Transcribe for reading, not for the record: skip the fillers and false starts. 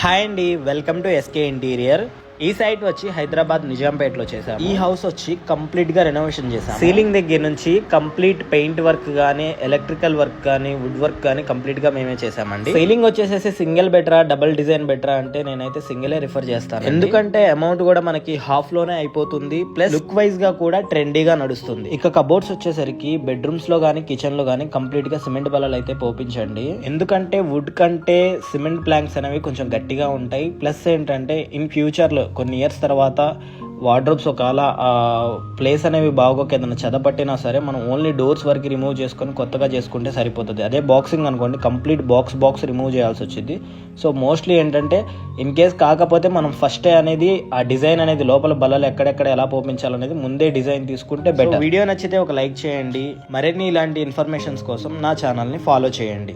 Hi అండి, welcome to SK interior. ఈ site వచ్చి హైదరాబాద్ నిజాంపేటలో చేశాం. ఈ హౌస్ వచ్చి కంప్లీట్ గా రెనోవేషన్ చేశాం. సీలింగ్ దగ్గర నుంచి కంప్లీట్ పెయింట్ వర్క్ గానీ, ఎలక్ట్రికల్ వర్క్ గానీ, వుడ్ వర్క్ గానీ కంప్లీట్ గా మేమే చేసామండి. సీలింగ్ వచ్చేసేసి సింగిల్ బెటరా, డబుల్ డిజైన్ బెటరా అంటే నేనైతే సింగిలే రిఫర్ చేస్తాను. ఎందుకంటే అమౌంట్ కూడా మనకి హాఫ్ లోనే అయిపోతుంది, ప్లస్ లుక్ వైజ్ గా కూడా ట్రెండీగా నడుస్తుంది. ఇక కబోర్డ్స్ వచ్చేసరికి బెడ్రూమ్స్ లో గానీ, కిచెన్ లో గానీ కంప్లీట్ గా సిమెంట్ బల్లలు అయితే పోపించండి. ఎందుకంటే వుడ్ కంటే సిమెంట్ ప్లాంక్స్ అనేవి కొంచెం గట్టిగా ఉంటాయి. ప్లస్ ఏంటంటే ఇన్ ఫ్యూచర్ లో కొన్ని ఇయర్స్ తర్వాత వార్డ్రోబ్స్ ఒకవేళ ప్లేస్ అనేవి బాగోక ఏదైనా చెదపట్టినా సరే మనం ఓన్లీ డోర్స్ వరకు రిమూవ్ చేసుకొని కొత్తగా చేసుకుంటే సరిపోతుంది. అదే బాక్సింగ్ అనుకోండి, కంప్లీట్ బాక్స్ రిమూవ్ చేయాల్సి వచ్చింది. సో మోస్ట్లీ ఏంటంటే ఇన్ కేస్ కాకపోతే మనం ఫస్టే అనేది ఆ డిజైన్ అనేది లోపల బల్లలు ఎక్కడెక్కడ ఎలా పోపించాలనేది ముందే డిజైన్ తీసుకుంటే బెటర్. వీడియో నచ్చితే ఒక లైక్ చేయండి. మరిన్ని ఇలాంటి ఇన్ఫర్మేషన్స్ కోసం నా ఛానల్ని ఫాలో చేయండి.